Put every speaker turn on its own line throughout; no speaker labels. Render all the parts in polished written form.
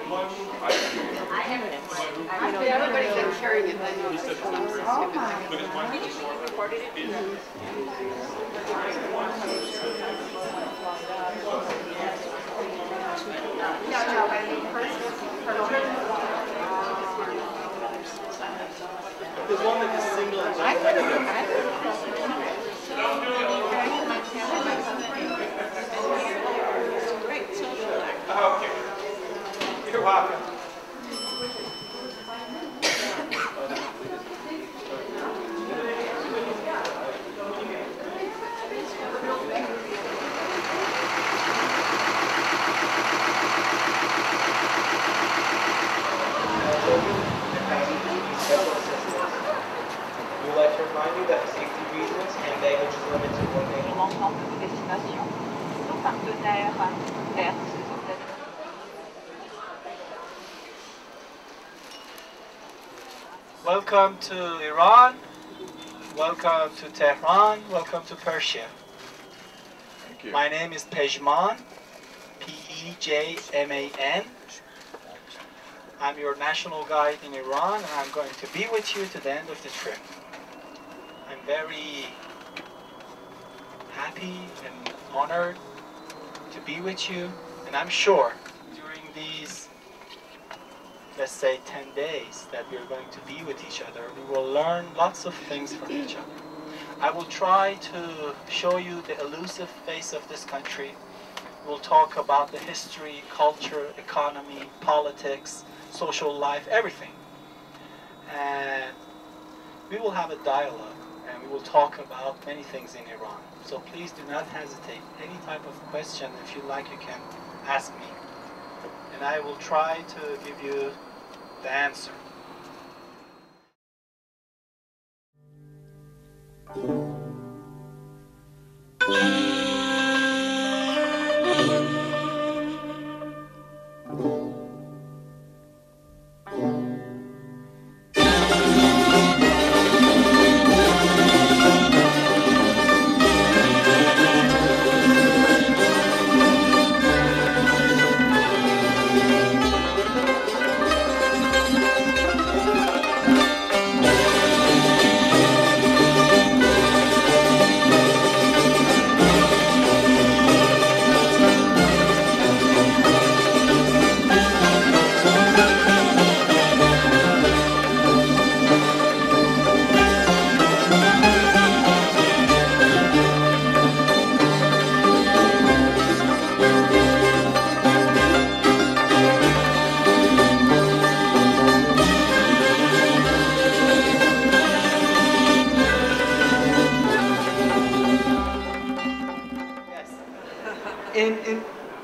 Everybody's been carrying it. Then you'll just
There's one with the single.
Okay. You're welcome.
We would like to remind you that for safety reasons, handbaggage is limited to one day.
L'ensemble de nos destinations, nos partenaires versent
Welcome to Iran. Welcome to Tehran. Welcome to Persia.
Thank you.
My name is Pejman, P-E-J-M-A-N. I'm your national guide in Iran, and I'm going to be with you to the end of the trip. I'm very happy and honored to be with you, and I'm sure during these, let's say, 10 days that we're going to be with each other, we will learn lots of things from each other. I will try to show you the elusive face of this country. We'll talk about the history, culture, economy, politics, social life, everything. And we will have a dialogue, and we will talk about many things in Iran. So please do not hesitate. Any type of question, if you like, you can ask me. And I will try to give you the answer.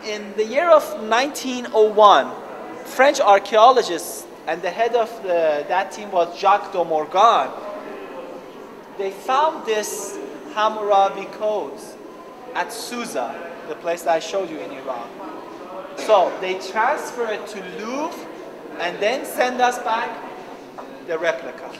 In the year of 1901, French archaeologists, and the head of that team was Jacques de Morgan, they found this Hammurabi codes at Susa, the place that I showed you in Iran. So they transfer it to Louvre and then send us back the replica.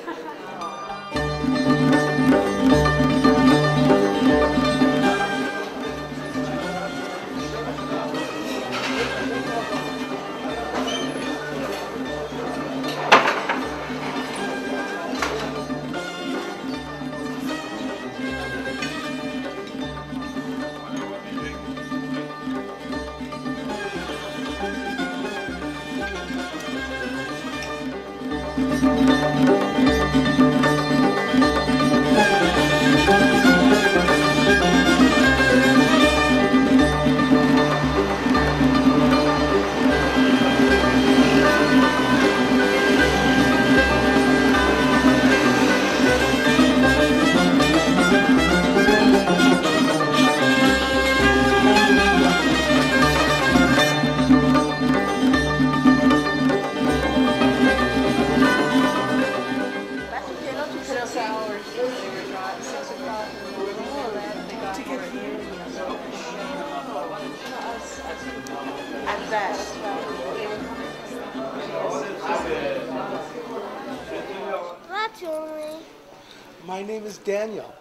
My name is Daniel.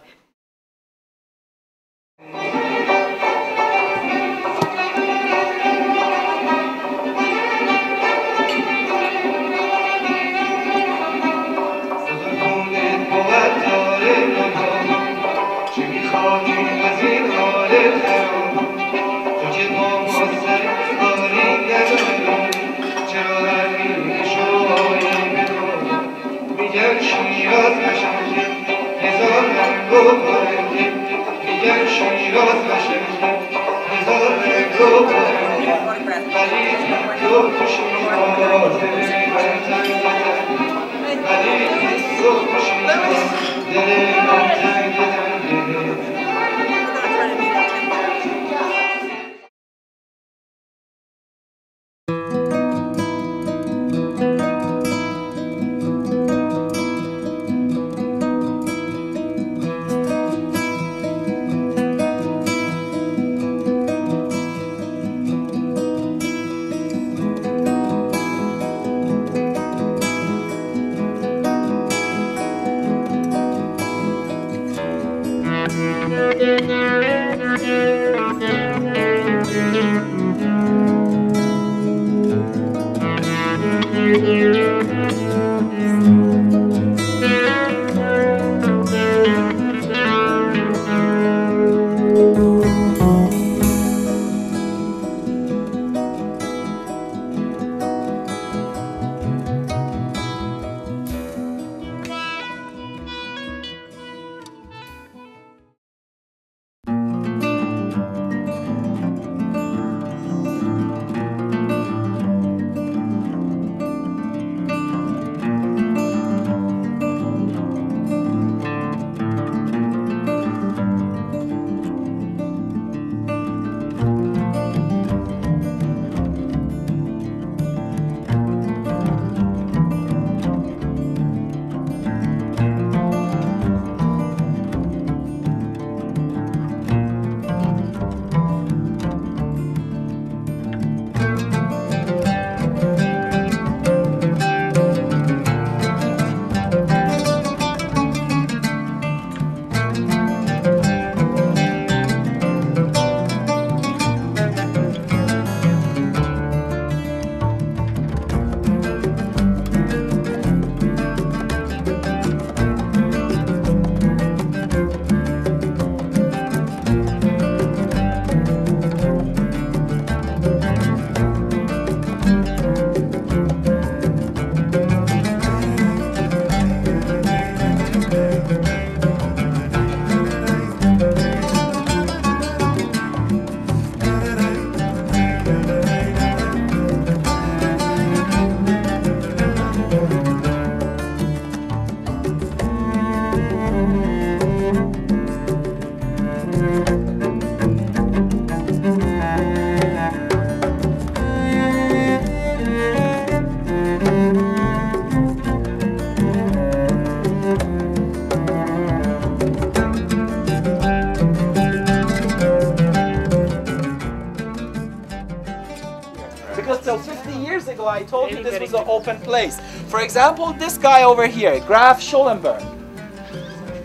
Because till 50 years ago, I told you this was an open place. For example, this guy over here, Graf Schollenberg.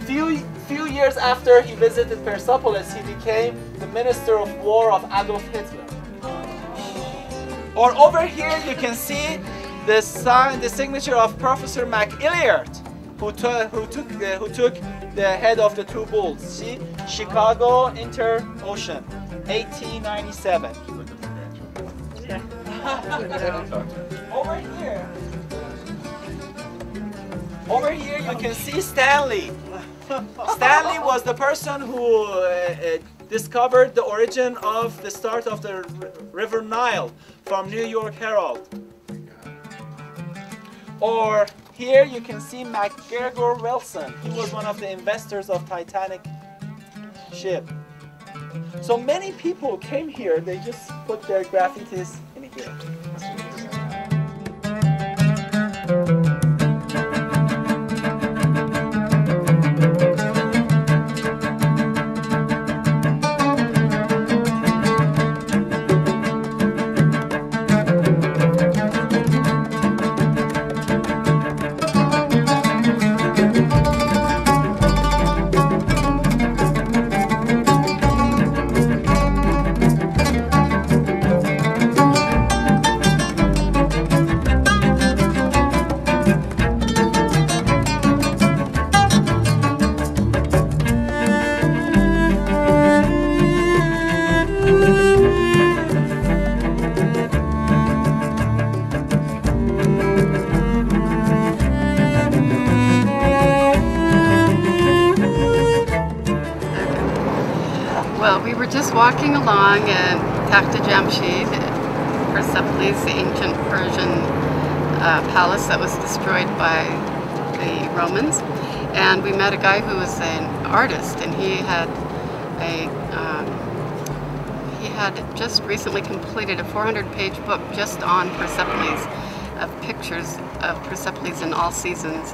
Few years after he visited Persepolis, he became the Minister of War of Adolf Hitler. Or over here, you can see the signature of Professor McIlliard, who took the head of the two bulls. See, Chicago Inter-Ocean, 1897. Over here you can see Stanley. Stanley was the person who discovered the origin of the start of the River Nile from New York Herald. Or here you can see MacGregor Wilson. He was one of the investors of Titanic ship. So many people came here, they just put their graffitis in here.
Well, we were just walking along in Takhta Jamshid, Persepolis, the ancient Persian palace that was destroyed by the Romans, and we met a guy who was an artist, and he had just recently completed a 400-page book just on Persepolis, of pictures of Persepolis in all seasons.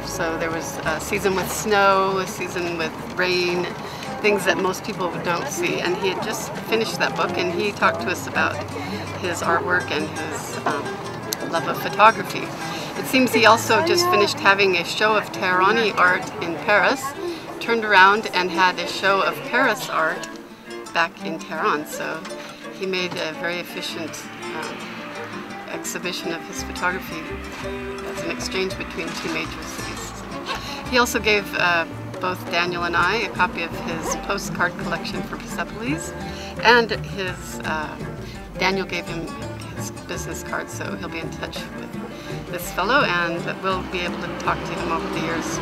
So there was a season with snow, a season with rain, things that most people don't see. And he had just finished that book, and he talked to us about his artwork and his love of photography. It seems he also just finished having a show of Teherani art in Paris, turned around and had a show of Paris art back in Tehran. So he made a very efficient exhibition of his photography as an exchange between two major cities. He also gave both Daniel and I a copy of his postcard collection for Persepolis, and Daniel gave him his business card, so he'll be in touch with this fellow, and we'll be able to talk to him over the years.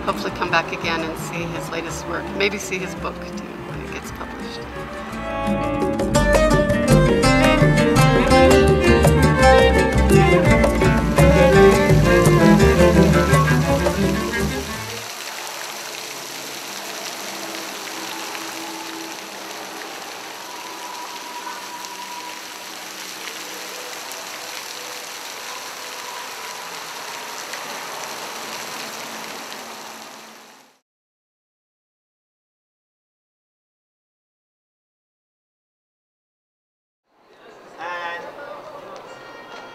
Hopefully come back again and see his latest work, maybe see his book too when it gets published.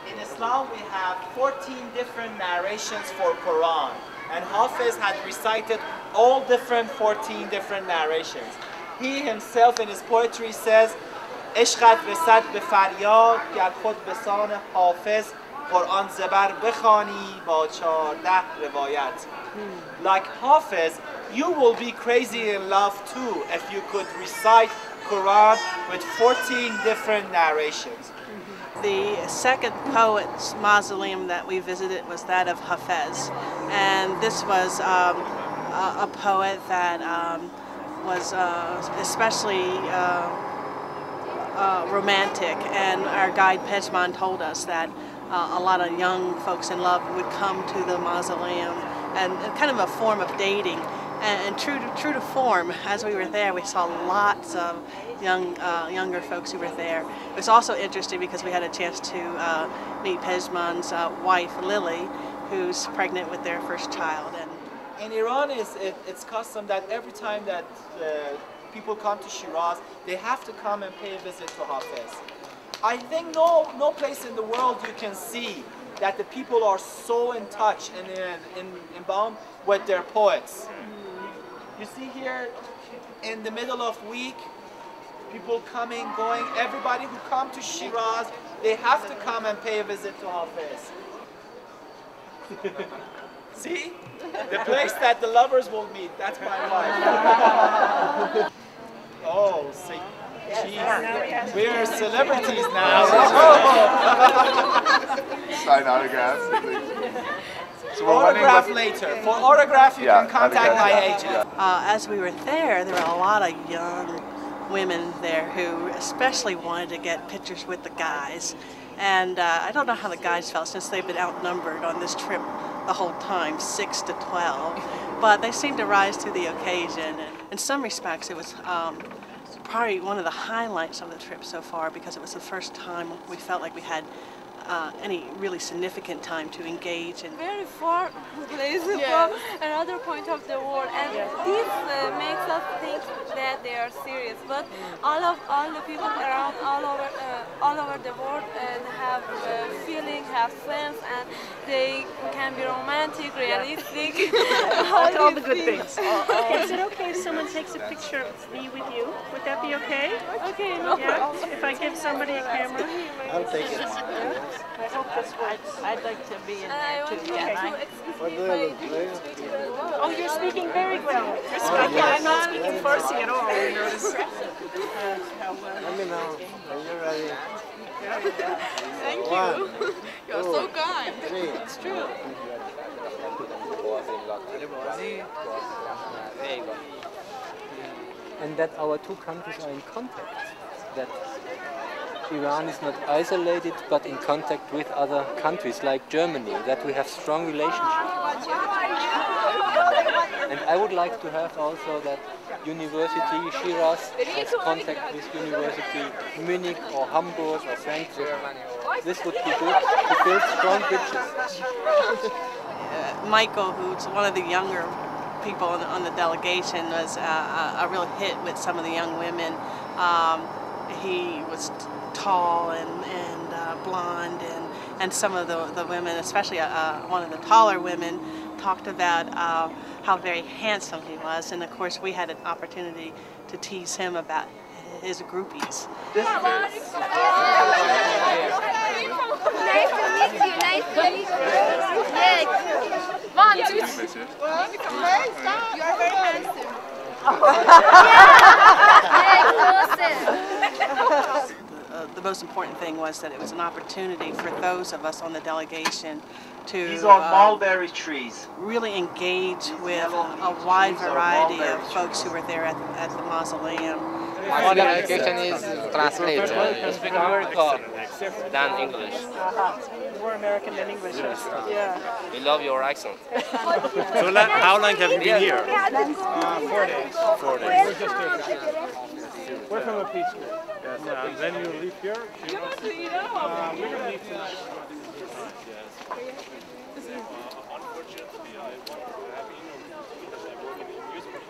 In Islam, we have 14 different narrations for Quran, and Hafiz had recited all different 14 different narrations. He himself in his poetry says, "Ishqat resad be faryad ger khud besan Hafiz Quran zebar bekhani ba 14 riwayat." Like Hafiz, you will be crazy in love too if you could recite Quran with 14 different narrations.
The second poet's mausoleum that we visited was that of Hafez, and this was a poet that was especially romantic, and our guide Pejman told us that a lot of young folks in love would come to the mausoleum, and kind of a form of dating. And true to form, as we were there, we saw lots of younger folks who were there. It was also interesting because we had a chance to meet Pejman's wife, Lily, who's pregnant with their first child. And
in Iran, it's custom that every time that people come to Shiraz, they have to come and pay a visit to Hafiz. I think no place in the world you can see that the people are so in touch and bound with their poets. You see here, in the middle of week, people coming, going, everybody who come to Shiraz, they have to come and pay a visit to Hafiz. See? The place that the lovers will meet, that's my wife. Oh, see. Jeez. We're celebrities now.
Sign autographs. So
autograph later. For autograph, you can contact my agent.
As we were there were a lot of young women there who especially wanted to get pictures with the guys. And I don't know how the guys felt, since they've been outnumbered on this trip the whole time, 6 to 12. But they seemed to rise to the occasion. And in some respects, it was probably one of the highlights of the trip so far, because it was the first time we felt like we had any really significant time to engage in.
Very far place from another point of the world, and this makes us think that they are serious. But all the people around all over the world have feeling, have sense, and they can be romantic, realistic.
all the good things. Is it okay if someone takes a picture of me with you? Would that be okay?
Okay, no problem.
If I give somebody a camera?
I'll take it.
I hope this works.
I'd like to be in there too.
Oh, you're speaking very well. I'm not speaking Farsi at all.
Let me know when you're ready.
Thank you. You're so kind.
It's
true.
and that our two countries are in contact, that Iran is not isolated but in contact with other countries like Germany, that we have strong relationships. And I would like to have also that University Shiraz has contact with University Munich or Hamburg or Frankfurt. This would be good to build strong bridges.
Michael, who's one of the younger people on the delegation, was a real hit with some of the young women. He was tall and blonde, and some of the women, especially one of the taller women, talked about how very handsome he was, and of course we had an opportunity to tease him about his groupies.
Nice to meet you. Nice to meet you. Yeah. 1, 2, 3. You are very handsome.
The most important thing was that it was an opportunity for those of us on the delegation to
These are mulberry trees.
really engage with a wide variety of folks who were there at the mausoleum.
My delegation is translated. You speak American than English.
More American than English. Yeah.
We love your accent.
So how long have you been here?
4 days.
4 days.
We're just here. We're from a peace group.
Yes, and then you leave here?
We're going to leave tonight.
Unfortunately, I want to have you because I work in the newspaper.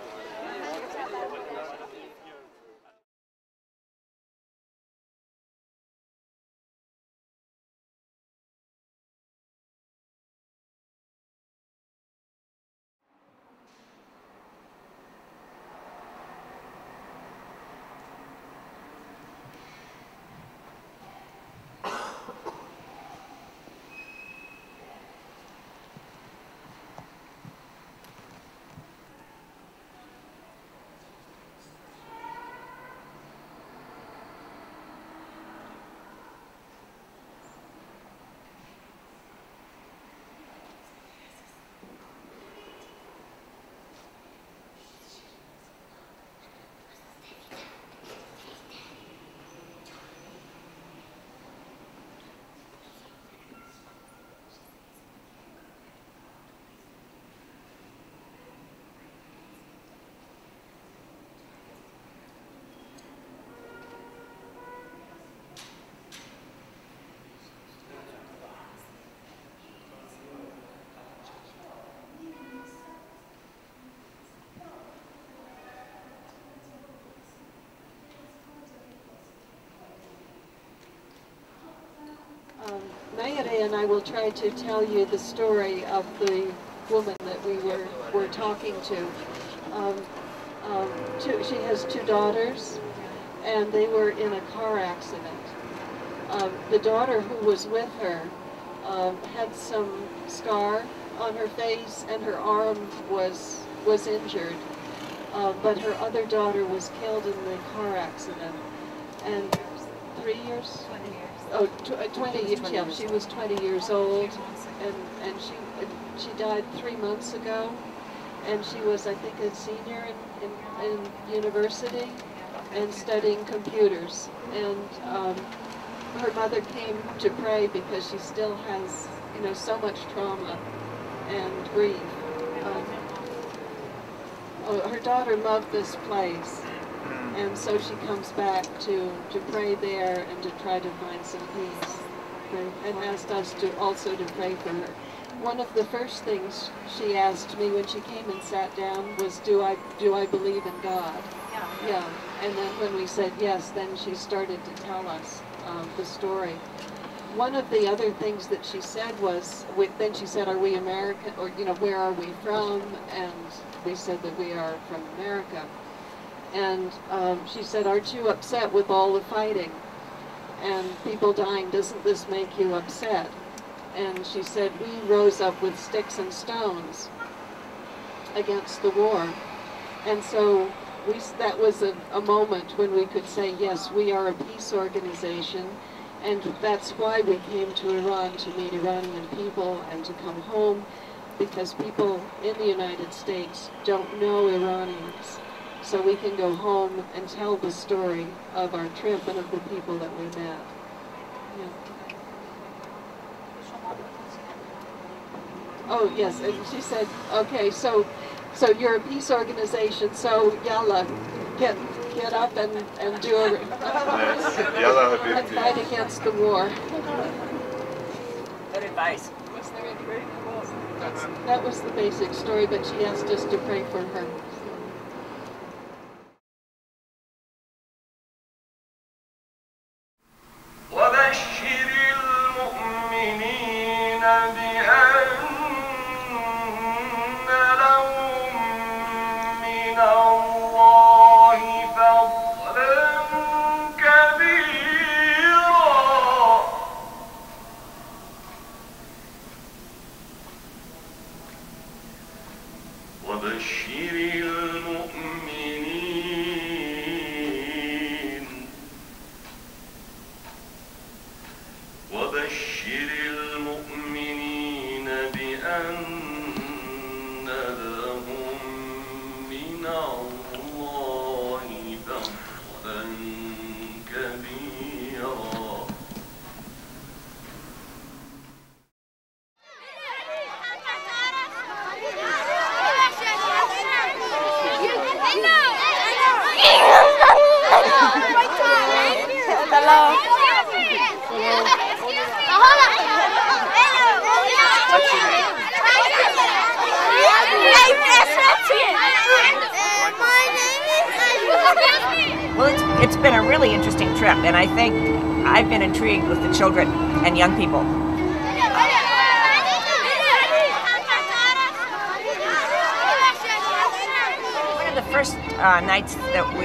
Mayere and I will try to tell you the story of the woman that we were talking to. She has 2 daughters, and they were in a car accident. The daughter who was with her had some scar on her face, and her arm was injured. But her other daughter was killed in the car accident. And 3 years? 20 years. Oh, 20 years. Yeah, she was 20 years old, and she died 3 months ago. And she was, I think, a senior in university and studying computers. And her mother came to pray because she still has, so much trauma and grief. Her daughter loved this place, and so she comes back to pray there and to try to find some peace, and asked us to also to pray for her. One of the first things she asked me when she came and sat down was, do I believe in God? Yeah. And then when we said yes, then she started to tell us the story. One of the other things that she said was, then she said, are we American, or where are we from? And we said that we are from America. And she said, aren't you upset with all the fighting and people dying? Doesn't this make you upset? And she said, we rose up with sticks and stones against the war. And so that was a moment when we could say, yes, we are a peace organization, and that's why we came to Iran, to meet Iranian people and to come home, because people in the United States don't know Iranians. so we can go home and tell the story of our trip and of the people that we met. Yeah. Oh yes, and she said, okay, so you're a peace organization, so yalla, get up and do a and fight against the war.
Good advice.
That was the basic story, but she asked us to pray for her.
Well, it's been a really interesting trip, and I think I've been intrigued with the children and young people. One of the first nights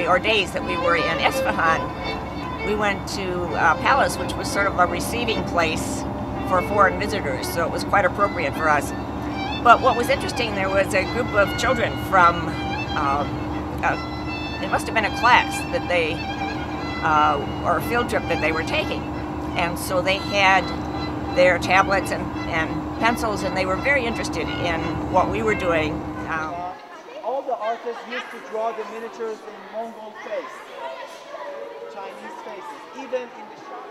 or days that we were in Isfahan, we went to a palace, which was sort of a receiving place for foreign visitors, so it was quite appropriate for us. But what was interesting, there was a group of children from, it must have been a class that they, or a field trip that they were taking. And so they had their tablets and pencils, and they were very interested in what we were doing.
All the artists used to draw the miniatures in Mongol face, Chinese faces, even in the shop.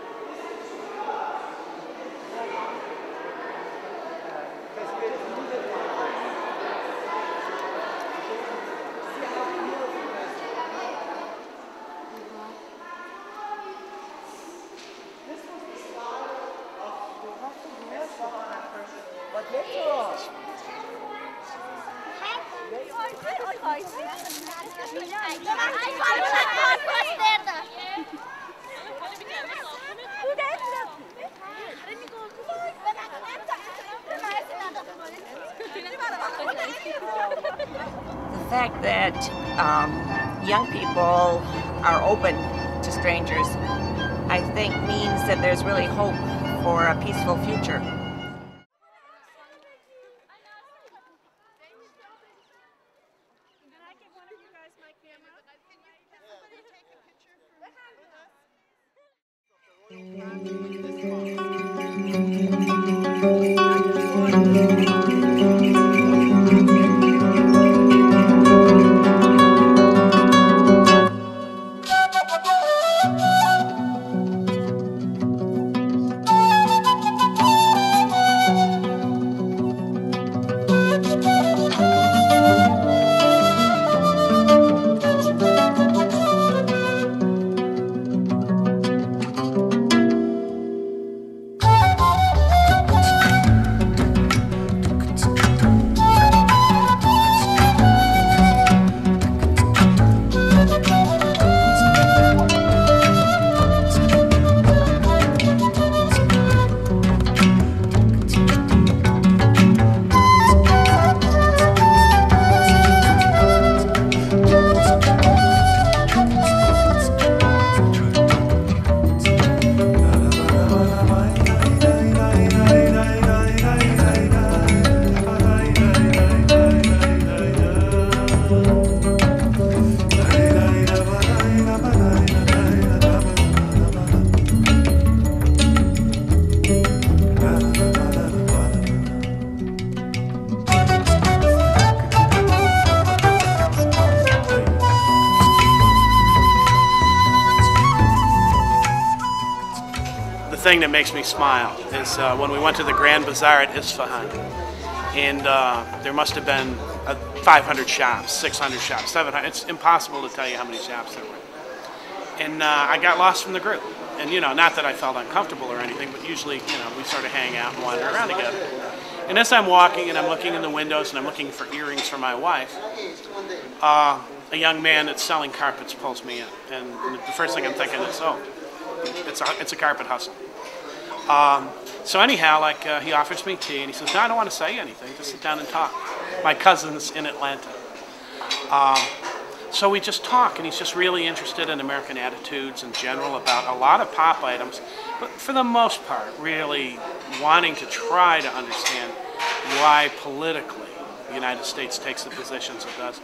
The fact that young people are open to strangers, I think, means that there's really hope for a peaceful future.
thing that makes me smile is when we went to the Grand Bazaar at Isfahan, and there must have been 500 shops, 600 shops, 700. It's impossible to tell you how many shops there were. And I got lost from the group. And not that I felt uncomfortable or anything, but usually, we sort of hang out and wander around together. And as I'm walking and I'm looking in the windows and I'm looking for earrings for my wife, a young man that's selling carpets pulls me in. And the first thing I'm thinking is, oh, it's a carpet hustle. So anyhow, he offers me tea and he says, no, I don't want to say anything, just sit down and talk. My cousin's in Atlanta. So we just talk, and he's just really interested in American attitudes in general about a lot of pop items, but for the most part, really wanting to try to understand why politically the United States takes the positions it does.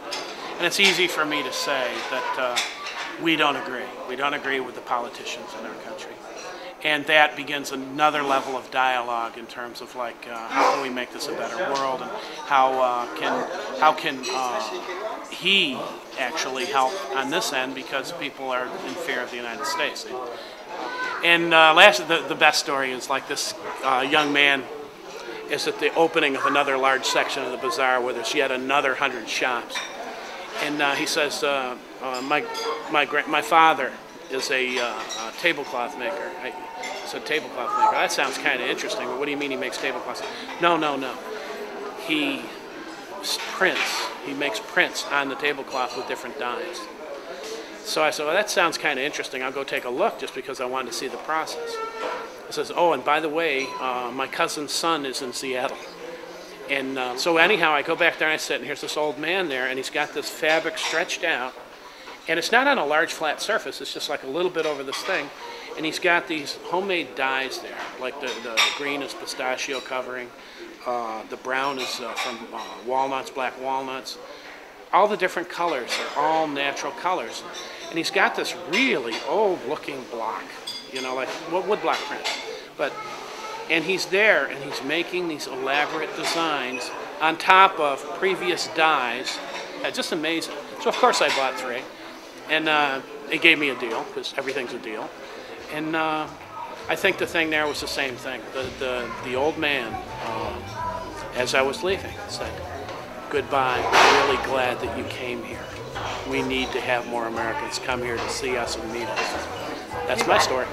And it's easy for me to say that we don't agree. We don't agree with the politicians in our country. And that begins another level of dialogue in terms of how can we make this a better world, and how can he actually help on this end, because people are in fear of the United States. And the best story is this young man is at the opening of another large section of the bazaar where there's yet another 100 shops, and he says, my father is a tablecloth maker. I said, tablecloth maker? That sounds kind of interesting, but what do you mean he makes tablecloths? No. He prints. He makes prints on the tablecloth with different dyes. So I said, well, that sounds kind of interesting. I'll go take a look just because I wanted to see the process. He says, oh, and by the way, my cousin's son is in Seattle. And so anyhow, I go back there and I sit, and here's this old man there, and he's got this fabric stretched out. And it's not on a large flat surface, it's just a little bit over this thing. And he's got these homemade dyes there, the green is pistachio covering, the brown is from walnuts, black walnuts. All the different colors are all natural colors. And he's got this really old looking block, wood block print. And he's there and he's making these elaborate designs on top of previous dyes. Just amazing. So of course I bought 3. And they gave me a deal, because everything's a deal. And I think the thing there was the same thing. The old man, as I was leaving, said, goodbye, I'm really glad that you came here. We need to have more Americans come here to see us and meet us. That's my story.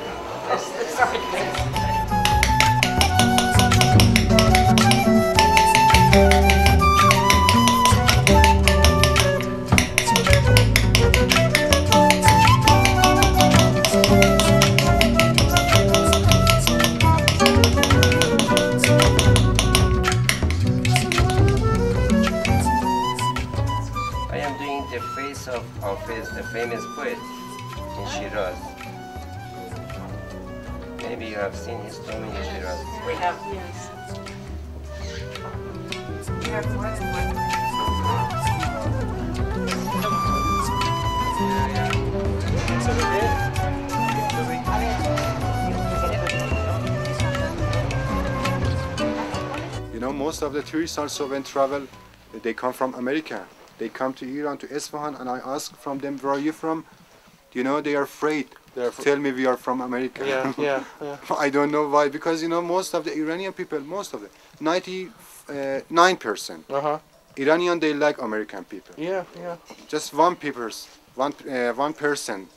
The famous poet in Shiraz. Maybe you have seen his tomb in Shiraz.
We have, yes. We have more than one.
Most of the tourists also when travel, they come from America. They come to Iran, to Isfahan, and I ask from them, where are you from? They are afraid. Tell me we are from America.
Yeah.
I don't know why, because most of the Iranian people, 99%, Iranian, they like American people.
Yeah.
Just one person.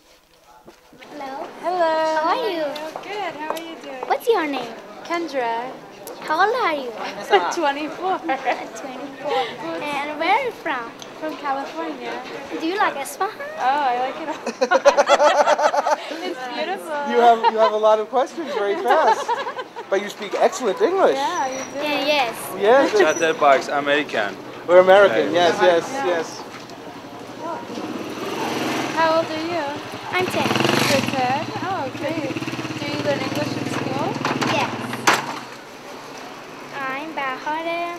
Hello.
Hello.
How are you?
Good. How are you doing?
What's your name?
Kendra.
How old are you?
24.
24. And where are you from?
From California.
Do you like Isfahan?
Oh, I like it. It's beautiful.
You have a lot of questions very fast. But you speak excellent English.
Yeah, you do.
Yes.
Yes.
Chatterbox, American.
We're American. Yes.
How old are you?
I'm 10.
You're 10? Oh, great. Do you learn English in school?
Yes. I'm Bahare,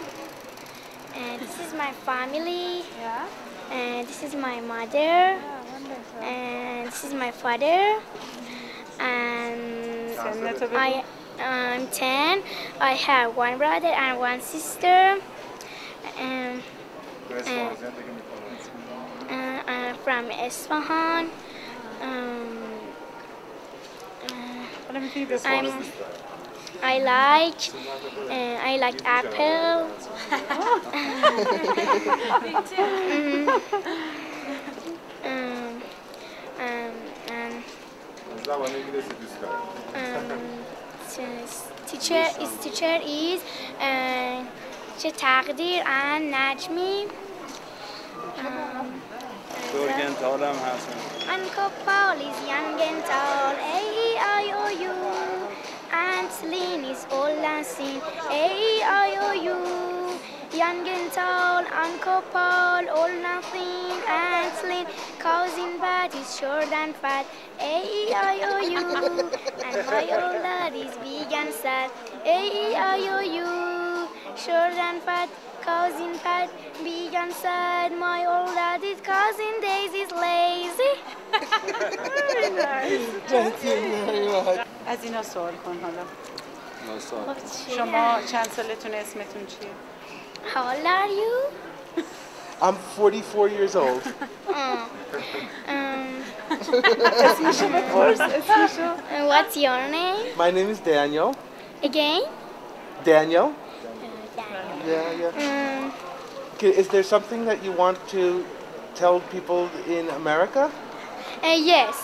and this is my family.
Yeah.
And this is my mother.
Oh, wonderful.
And this is my father. And I'm 10. I have one brother and one sister. And I'm from Isfahan. I like apple. Teacher is تقدیر and نجمی.
Dorgental هم هست.
Ankopal is Yangental, A-E-I-O-U. And Celine is Olasin, A-E-I-O-U. Yangental, Ankopal, all nothing. And Celine, cousin Pat is short and fat, A-E-I-O-U. And my old dad is big and sad, A-E-I-O-U. Short and fat, cousin Pat, big and sad. My old dad is cousin Daisy is lazy.
از اینا سوال کن حالا.
No,
شما چند سالتون اسمتون چیه؟
How old are you?
I'm 44 years old.
اسمشو بپرس اسمشو.
What's your name?
My name is Daniel.
Again?
Daniel? Yeah. Okay, is there something that you want to tell people in America?
Yes.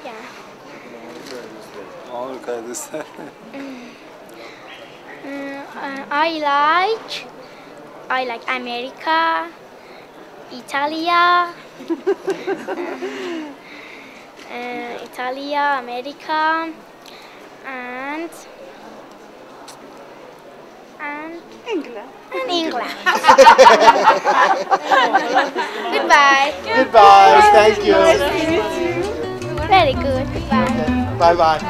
Yeah.
Oh, look at this.
I like America, Italia, America, and
England.
And England. Goodbye.
Goodbye. Thank you.
Very good. Goodbye.
Bye bye.